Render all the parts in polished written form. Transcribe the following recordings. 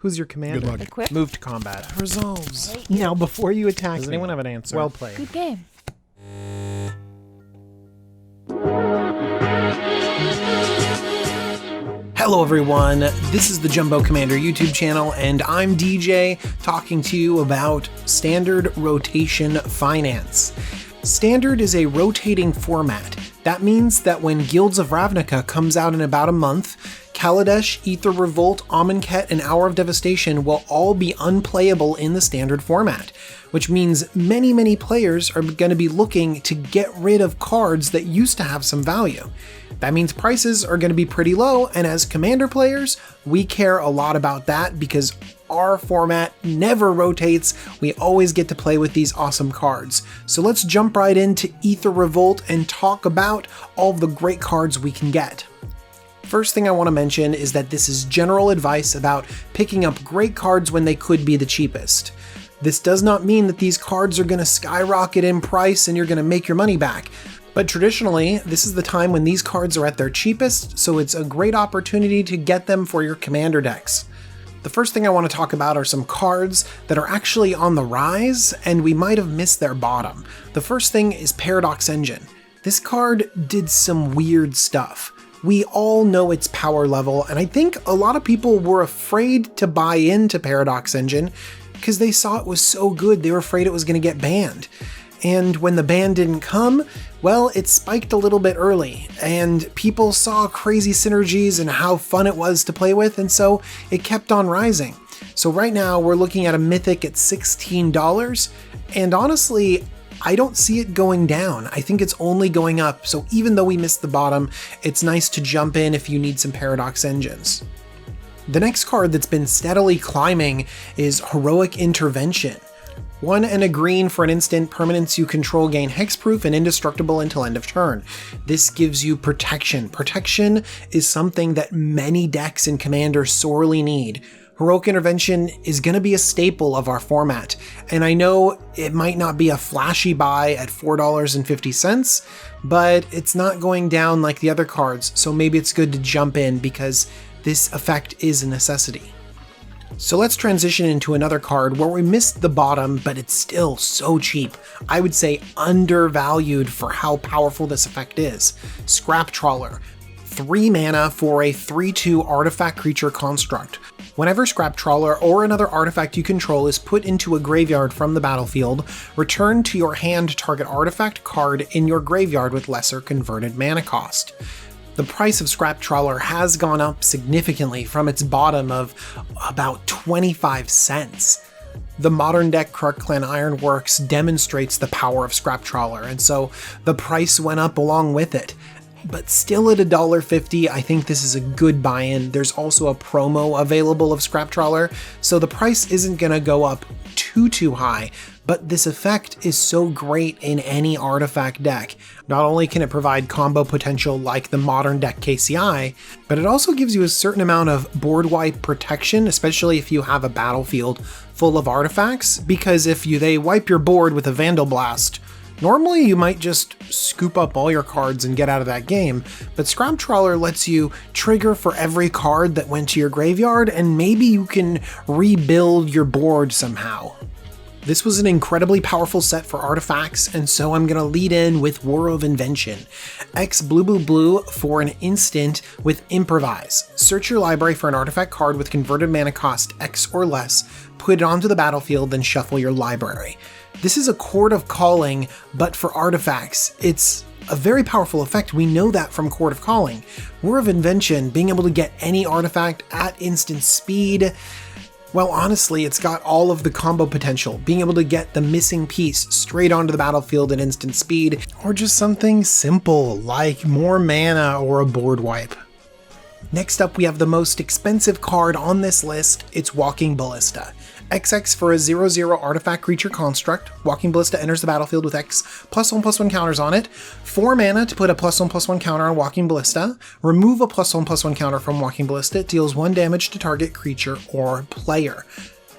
Who's your commander? Good luck. Equip. Move to combat. Resolves. Right. Now, before you attack Does me, anyone have an answer? well played. Good game. Hello everyone, this is the Jumbo Commander YouTube channel, and I'm DJ talking to you about Standard Rotation Finance. Standard is a rotating format. That means that when Guilds of Ravnica comes out in about a month, Kaladesh, Aether Revolt, Amonkhet, and Hour of Devastation will all be unplayable in the Standard format, which means many players are going to be looking to get rid of cards that used to have some value. That means prices are going to be pretty low, and as Commander players, we care a lot about that because our format never rotates. We always get to play with these awesome cards. So let's jump right into Aether Revolt and talk about all of the great cards we can get. First thing I want to mention is that this is general advice about picking up great cards when they could be the cheapest. This does not mean that these cards are going to skyrocket in price and you're going to make your money back. But traditionally, this is the time when these cards are at their cheapest, so it's a great opportunity to get them for your commander decks. The first thing I want to talk about are some cards that are actually on the rise, and we might have missed their bottom. The first thing is Paradox Engine. This card did some weird stuff. We all know its power level, and I think a lot of people were afraid to buy into Paradox Engine because they saw it was so good they were afraid it was going to get banned. And when the ban didn't come, well, it spiked a little bit early, and people saw crazy synergies and how fun it was to play with, and so it kept on rising. So right now we're looking at a Mythic at $16, and honestly, I don't see it going down. I think it's only going up, so even though we missed the bottom, it's nice to jump in if you need some Paradox Engines. The next card that's been steadily climbing is Heroic Intervention. 1 and a green for an instant, permanents you control gain hexproof and indestructible until end of turn. This gives you protection. Protection is something that many decks in Commander sorely need. Heroic Intervention is going to be a staple of our format, and I know it might not be a flashy buy at $4.50, but it's not going down like the other cards, so maybe it's good to jump in because this effect is a necessity. So let's transition into another card where we missed the bottom, but it's still so cheap. I would say undervalued for how powerful this effect is. Scrap Trawler. 3 mana for a 3/2 artifact creature construct. Whenever Scrap Trawler or another artifact you control is put into a graveyard from the battlefield, return to your hand target artifact card in your graveyard with lesser converted mana cost. The price of Scrap Trawler has gone up significantly from its bottom of about 25 cents. The modern deck Krark Clan Ironworks demonstrates the power of Scrap Trawler, and so the price went up along with it. But still at $1.50, I think this is a good buy-in. There's also a promo available of Scrap Trawler, so the price isn't going to go up too high, but this effect is so great in any artifact deck. Not only can it provide combo potential like the modern deck KCI, but it also gives you a certain amount of board wipe protection, especially if you have a battlefield full of artifacts, because if they wipe your board with a Vandal Blast, normally you might just scoop up all your cards and get out of that game, but Scrap Trawler lets you trigger for every card that went to your graveyard, and maybe you can rebuild your board somehow. This was an incredibly powerful set for artifacts, and so I'm going to lead in with War of Invention. X blue for an instant with Improvise. Search your library for an artifact card with converted mana cost X or less, put it onto the battlefield, then shuffle your library. This is a Chord of Calling, but for artifacts. It's a very powerful effect. We know that from Chord of Calling. War of Invention, being able to get any artifact at instant speed. Well, honestly, it's got all of the combo potential, being able to get the missing piece straight onto the battlefield at instant speed, or just something simple like more mana or a board wipe. Next up, we have the most expensive card on this list. It's Walking Ballista. XX for a 0/0 artifact creature construct. Walking Ballista enters the battlefield with X +1/+1 counters on it. 4 mana to put a +1/+1 counter on Walking Ballista. Remove a +1/+1 counter from Walking Ballista. It deals 1 damage to target creature or player.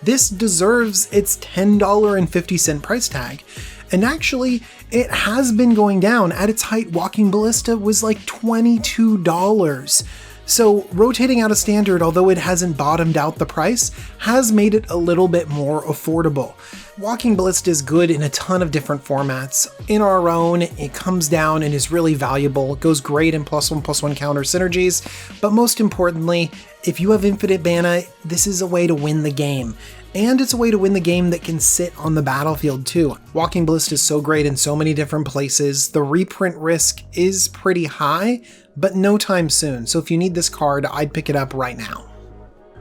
This deserves its $10.50 price tag. And actually, it has been going down. At its height, Walking Ballista was like $22. So rotating out of Standard, although it hasn't bottomed out the price, has made it a little bit more affordable. Walking Ballista is good in a ton of different formats. In our own, it comes down and is really valuable. It goes great in +1/+1 counter synergies, but most importantly, if you have infinite mana, this is a way to win the game. And it's a way to win the game that can sit on the battlefield too. Walking Ballista is so great in so many different places. The reprint risk is pretty high, but no time soon. So if you need this card, I'd pick it up right now.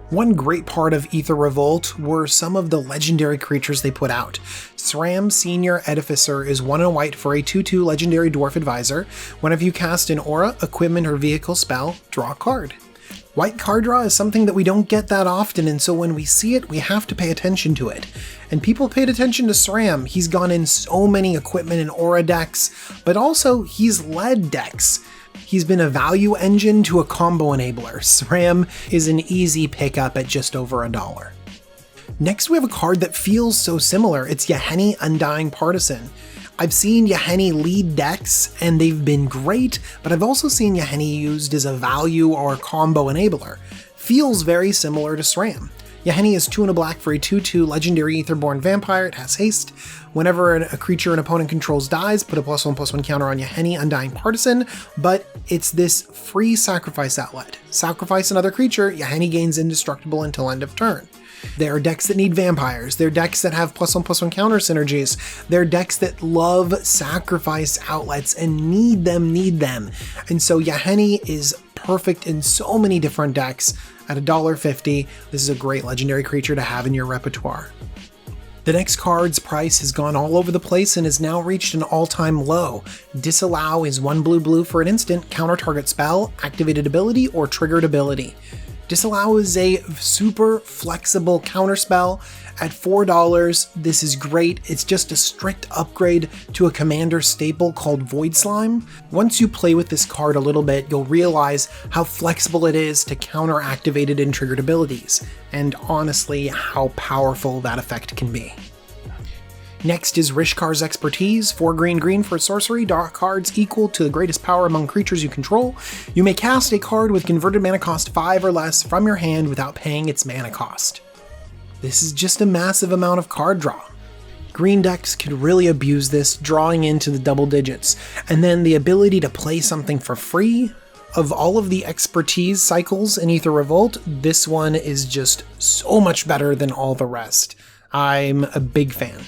One great part of Aether Revolt were some of the legendary creatures they put out. SRAM Senior Edificer is 1 and white for a 2/2 legendary dwarf advisor. Whenever you cast an aura, equipment, or vehicle spell, draw a card. White card draw is something that we don't get that often, and so when we see it, we have to pay attention to it. And people paid attention to SRAM. He's gone in so many equipment and aura decks, but also he's led decks. He's been a value engine to a combo enabler. SRAM is an easy pickup at just over $1. Next we have a card that feels so similar. It's Yohoney Undying Partisan. I've seen Yohoney lead decks and they've been great, but I've also seen Yohoney used as a value or combo enabler. Feels very similar to SRAM. Yohoney is 2 and a black for a 2/2 legendary Aetherborn vampire. It has haste. Whenever a creature an opponent controls dies, put a +1/+1 counter on Yohoney Undying Partisan, but it's this free sacrifice outlet. Sacrifice another creature, Yohoney gains indestructible until end of turn. There are decks that need vampires, there are decks that have +1/+1 counter synergies, there are decks that love sacrifice outlets and need them. And so Yohoney is perfect in so many different decks. At $1.50, this is a great legendary creature to have in your repertoire. The next card's price has gone all over the place and has now reached an all-time low. Disallow is 1 blue for an instant, counter target spell, activated ability, or triggered ability. Disallow is a super flexible counterspell. At $4, this is great. It's just a strict upgrade to a commander staple called Void Slime. Once you play with this card a little bit, you'll realize how flexible it is to counter activated and triggered abilities, and honestly, how powerful that effect can be. Next is Rishkar's Expertise, 4 green for sorcery, draw cards equal to the greatest power among creatures you control. You may cast a card with converted mana cost 5 or less from your hand without paying its mana cost. This is just a massive amount of card draw. Green decks could really abuse this, drawing into the double digits, and then the ability to play something for free. Of all of the expertise cycles in Aether Revolt, this one is just so much better than all the rest. I'm a big fan.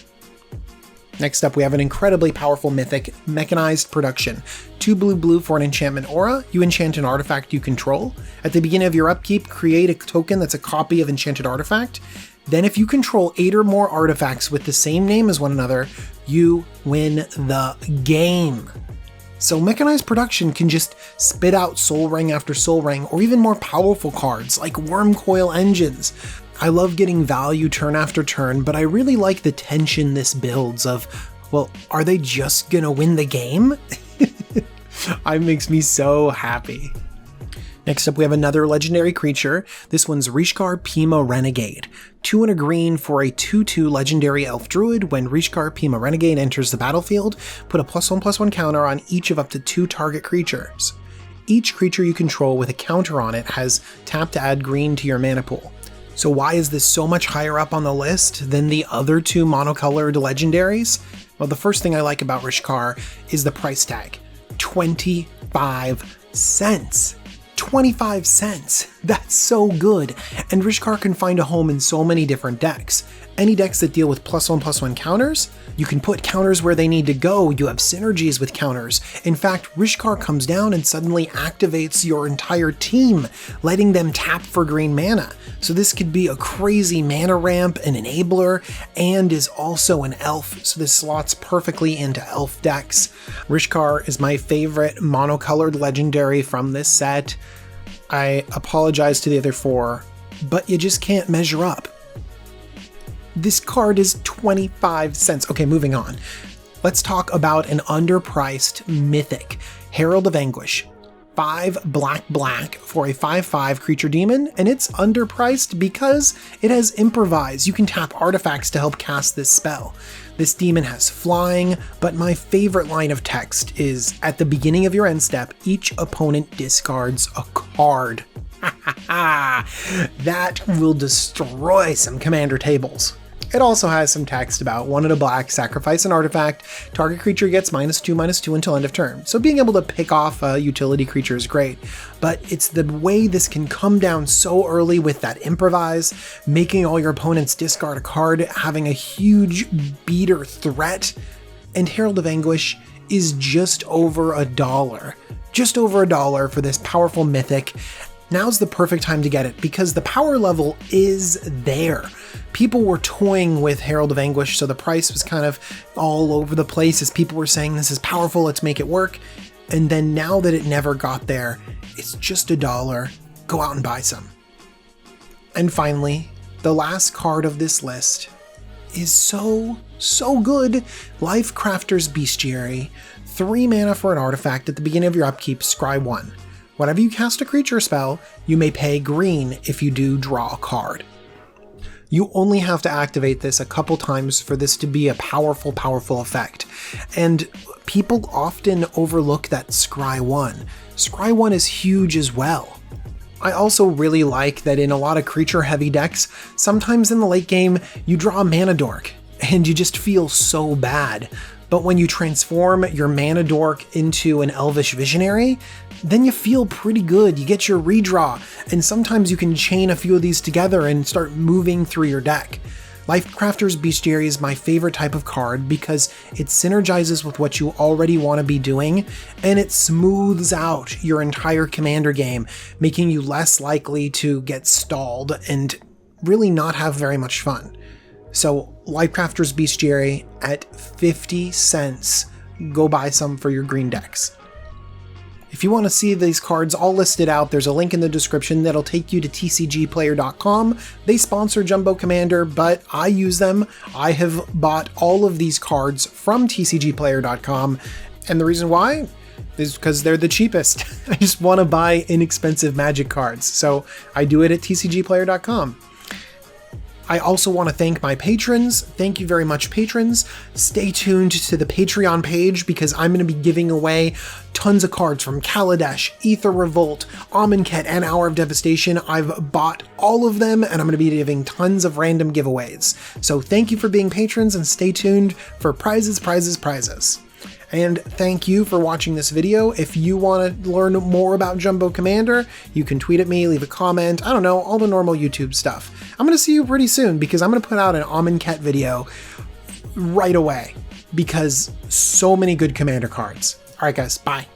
Next up, we have an incredibly powerful mythic, Mechanized Production. 2 blue for an enchantment aura. You enchant an artifact you control. At the beginning of your upkeep, create a token that's a copy of enchanted artifact. Then if you control 8 or more artifacts with the same name as one another, you win the game. So Mechanized Production can just spit out Soul Ring after Soul Ring, or even more powerful cards like Wormcoil Engines. I love getting value turn after turn, but I really like the tension this builds of, well, are they just gonna win the game? It makes me so happy. Next up, we have another legendary creature. This one's Rishkar Pima Renegade. 2 and a green for a 2/2 legendary elf druid. When Rishkar Pima Renegade enters the battlefield, put a +1/+1 counter on each of up to 2 target creatures. Each creature you control with a counter on it has tap to add green to your mana pool. So why is this so much higher up on the list than the other 2 monocolored legendaries? Well, the first thing I like about Rishkar is the price tag. 25 cents. 25 cents. That's so good. And Rishkar can find a home in so many different decks. Any decks that deal with +1/+1 counters, you can put counters where they need to go. You have synergies with counters. In fact, Rishkar comes down and suddenly activates your entire team, letting them tap for green mana. So this could be a crazy mana ramp, an enabler, and is also an elf, so this slots perfectly into elf decks. Rishkar is my favorite monocolored legendary from this set. I apologize to the other 4, but you just can't measure up. This card is 25 cents. Okay, moving on. Let's talk about an underpriced mythic, Herald of Anguish. 5 black for a 5/5 creature demon, and it's underpriced because it has improvise. You can tap artifacts to help cast this spell. This demon has flying, but my favorite line of text is, at the beginning of your end step, each opponent discards a card. That will destroy some commander tables. It also has some text about 1 and a black, sacrifice an artifact, target creature gets -2/-2 until end of turn. So being able to pick off a utility creature is great, but it's the way this can come down so early with that improvise, making all your opponents discard a card, having a huge beater threat, and Herald of Anguish is just over $1. Just over $1 for this powerful mythic. Now's the perfect time to get it because the power level is there. People were toying with Herald of Anguish, so the price was kind of all over the place as people were saying this is powerful, let's make it work. And then now that it never got there, it's just $1. Go out and buy some. And finally, the last card of this list is so good. Lifecrafter's Bestiary. 3 mana for an artifact at the beginning of your upkeep, scry 1. Whenever you cast a creature spell, you may pay green if you do draw a card. You only have to activate this a couple times for this to be a powerful effect. And people often overlook that scry 1. Scry 1 is huge as well. I also really like that in a lot of creature heavy decks, sometimes in the late game, you draw a mana dork and you just feel so bad. But when you transform your mana dork into an elvish visionary, then you feel pretty good. You get your redraw, and sometimes you can chain a few of these together and start moving through your deck. Lifecrafter's Bestiary is my favorite type of card because it synergizes with what you already want to be doing, and it smooths out your entire commander game, making you less likely to get stalled and really not have very much fun. So Lifecrafter's Bestiary at 50 cents. Go buy some for your green decks. If you want to see these cards all listed out, there's a link in the description that'll take you to tcgplayer.com. They sponsor Jumbo Commander, but I use them. I have bought all of these cards from tcgplayer.com, and the reason why is because they're the cheapest. I just want to buy inexpensive Magic cards, so I do it at tcgplayer.com. I also want to thank my patrons. Thank you very much, patrons. Stay tuned to the Patreon page because I'm going to be giving away tons of cards from Kaladesh, Aether Revolt, Amonkhet, and Hour of Devastation. I've bought all of them, and I'm going to be giving tons of random giveaways. So thank you for being patrons, and stay tuned for prizes. And thank you for watching this video. If you want to learn more about Jumbo Commander, you can tweet at me, leave a comment, I don't know, all the normal YouTube stuff. I'm going to see you pretty soon because I'm going to put out an Amonkhet video right away because so many good Commander cards. Alright guys, bye.